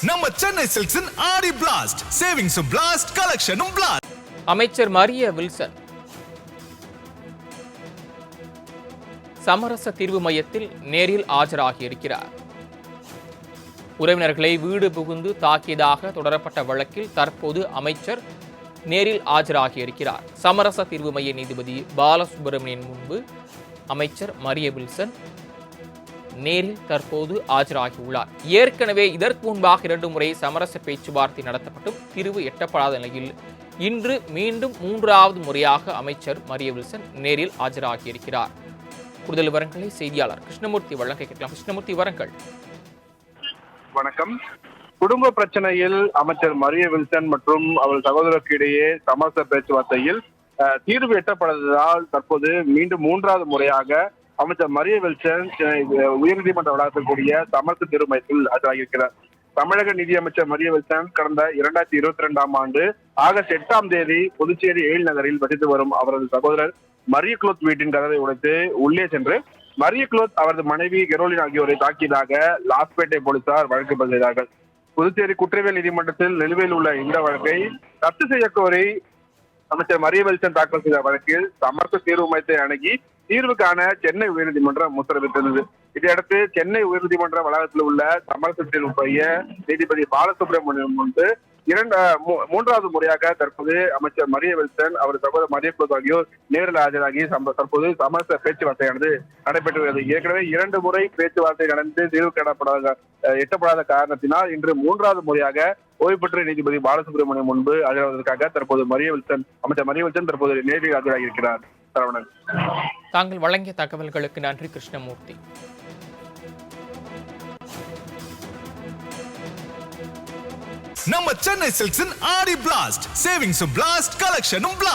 நம்ம சென்னை சில்க்ஸின் ஆடி blast savings blast கலெக்ஷனும் blast. அமைச்சர் Maria Wilson சமரச தீர்வு மையத்தில் நேரில் ஆஜராகியிருக்கிறார். உறவினர்களை வீடு புகுந்து தாக்கியதாக தொடரப்பட்ட வழக்கில் தற்போது அமைச்சர் நேரில் ஆஜராகியிருக்கிறார். சமரச தீர்வு மைய நீதிபதி பாலசுப்ரமணியன் முன்பு அமைச்சர் மரிய வில்சன் நேரில் தற்போது ஆஜராகியுள்ளார். ஏற்கனவே இதற்கு முன்பாக 2 முறை சமரச பேச்சுவார்த்தை நடத்தப்பட்டும் தீர்வு எட்டப்படாத நிலையில் இன்று மீண்டும் 3வது முறையாக அமைச்சர் மரிய வில்சன் நேரில் ஆஜராகியிருக்கிறார். கூடுதல் விவரங்களை செய்தியாளர் கிருஷ்ணமூர்த்தி வழங்க கேட்கலாம். கிருஷ்ணமூர்த்தி, விவரங்கள். வணக்கம். குடும்ப பிரச்சனையில் அமைச்சர் மரிய வில்சன் மற்றும் அவர் சகோதரருக்கு இடையே சமரச பேச்சுவார்த்தையில் தீர்வு எட்டப்படாததால் தற்போது மீண்டும் 3வது முறையாக அமைச்சர் மரிய வில்சன் உயர்நீதிமன்ற வளாகத்தில் கூடிய சமரச தீர்வு மையத்தில் ஆஜராகியிருக்கிறார். தமிழக நிதியமைச்சர் மரிய வில்சன் கடந்த 2022ஆம் ஆண்டு ஆகஸ்ட் 8ஆம் தேதி புதுச்சேரி 7 நகரில் வசித்து வரும் அவரது சகோதரர் மரிய குலோத் வீட்டின் கதவை உடைத்து உள்ளே சென்று மரிய குலோத் அவரது மனைவி கெரோலின் ஆகியோரை தாக்கியதாக லாஸ்பேட்டை போலீசார் வழக்கு பதிவு செய்தார்கள். புதுச்சேரி குற்றவியல் நீதிமன்றத்தில் நிலுவையில் உள்ள இந்த வழக்கை ரத்து செய்ய கோரி அமைச்சர் மரிய வில்சன் தாக்கல் செய்த வழக்கில் சமரச தீர்வு மையத்தை அணுகி தீர்வுக்கான சென்னை உயர்நீதிமன்றம் உத்தரவிட்டிருந்தது. இதையடுத்து சென்னை உயர்நீதிமன்ற வளாகத்தில் உள்ள சமரச தீர்வு மைய நீதிபதி பாலசுப்ரமணியன் முன்பு 3வது முறையாக தற்போது அமைச்சர் மரிய வில்சன் அவர் சகோதரர் மரிய குலோத் ஆகியோர் நேரில் ஆஜராகி தற்போது சமரச பேச்சுவார்த்தையானது நடைபெற்று வருகிறது. ஏற்கனவே 2 முறை பேச்சுவார்த்தை நடந்து தீர்வு எட்டப்படாத காரணத்தினால் இன்று 3வது முறையாக ஓய்வு பெற்ற நீதிபதி பாலசுப்ரமணியம் முன்பு ஆஜராவதற்காக தற்போது அமைச்சர் மரிய வில்சன் தற்போது நேரில் ஆஜராகியிருக்கிறார். சரவணன், தாங்கள் வழங்கிய தகவல்களுக்கு நன்றி கிருஷ்ணமூர்த்தி. நம்ம சென்னை சில்க்ஸின் ஆடி பிளாஸ்ட் சேவிங்ஸ் பிளாஸ்ட் கலெக்ஷனும் பிளாஸ்ட்.